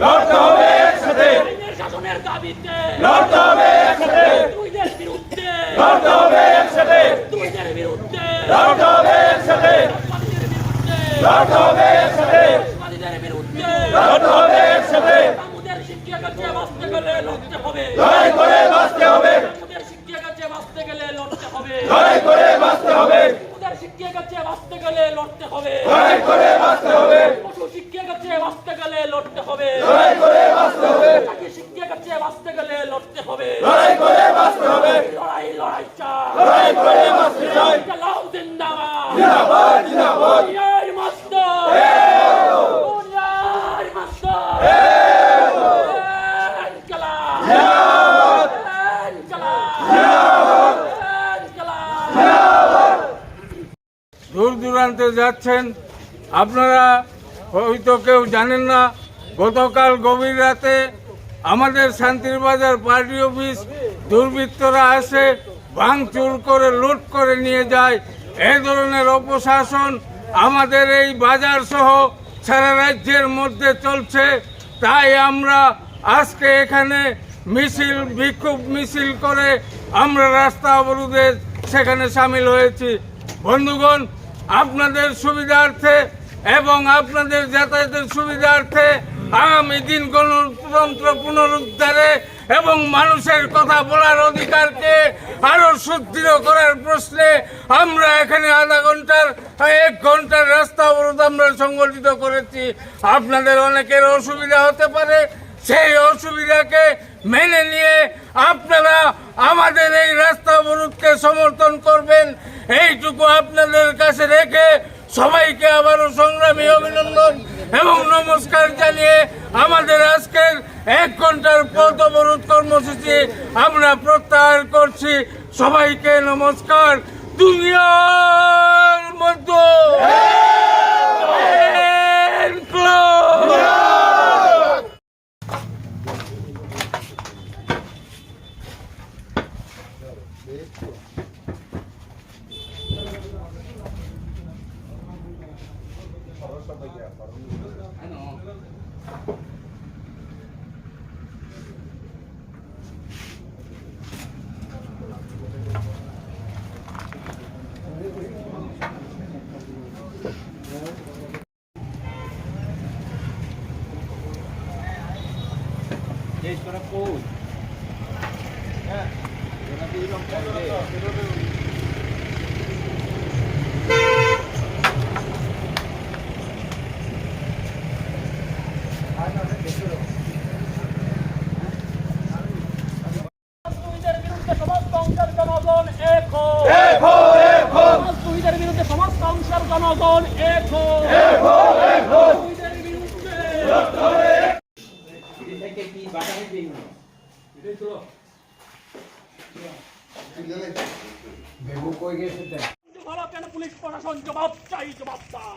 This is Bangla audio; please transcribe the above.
লড়তে হবে একসাথে, শাসনের দাবিতে লড়তে হবে একসাথে, দুইদের বিরুদ্ধে লড়তে হবে একসাথে, দুইদের বিরুদ্ধে লড়তে হবে একসাথে, লড়তে হবে একসাথে, সমাজের বিরুদ্ধে লড়তে হবে একসাথে, আমাদের শিক্ষা কাছে বাঁচতে গেলে লড়তে হবে, লড়াই করে বাঁচতে হবে, আমাদের শিক্ষা কাছে বাঁচতে গেলে লড়তে হবে, লড়াই করে বাঁচতে হবে, আমাদের শিক্ষা কাছে বাঁচতে গেলে লড়তে হবে, লড়াই করে বাঁচতে হবে, পশু শিক্ষা কাছে বাঁচতে গেলে লড়তে হবে, লড়াই করে বাঁচতে হবে, চাকরি শিক্ষা কাছে বাঁচতে গেলে লড়তে হবে, লড়াই করে বাঁচতে হবে, লড়াই লড়াই চাই, লড়াই করে বাঁচতে চাই, চালাও জিন্দাবাদ, জিন্দাবাদ জিন্দাবাদ, এই মাস্টার এই মাস্টার ইনকলাব জিন্দাবাদ, ইনকলাব জিন্দাবাদ, ইনকলাব। দূর দূরান্তে যাচ্ছেন, আপনারা হয়তো কেউ জানেন না, গতকাল গভীর রাতে আমাদের শান্তির বাজার পার্টি অফিস দুর্বৃত্তরা আসে ভাঙচুর করে লুট করে নিয়ে যায়। এই ধরনের অপশাসন আমাদের এই বাজার সহ সারা রাজ্যের মধ্যে চলছে। তাই আমরা আজকে এখানে মিছিল, বিক্ষোভ মিছিল করে আমরা রাস্তা অবরোধে সেখানে সামিল হয়েছি। বন্ধুগণ, আপনাদের সুবিধার্থে এবং আপনাদের যাতায়াতের সুবিধার্থে আগামী দিন গণতন্ত্র পুনরুদ্ধারে এবং মানুষের কথা বলার অধিকারকে আরো সুদৃঢ় করার প্রশ্নে আমরা এখানে আধা ঘন্টার 1 ঘন্টার রাস্তা অবরোধ আমরা সংগঠিত করেছি। আপনাদের অনেকের অসুবিধা হতে পারে, সেই অসুবিধাকে মেনে নিয়ে আপনারা আমাদের এই রাস্তা অবরোধকে সমর্থন করবেন, এইটুকু আপনাদের কাছে রেখে সবাইকে আবারও সংগ্রামী অভিনন্দন এবং নমস্কার জানিয়ে আমাদের আজকের 1 ঘন্টার পথ অবরোধ কর্মসূচি আমরা প্রত্যাহার করছি। সবাইকে নমস্কার। দুনিয়ার মধ্যে জনগণ এক হো, দুইদের বিরুদ্ধে পুলিশ প্রশাসন জবাব চাই, জবাব চাই।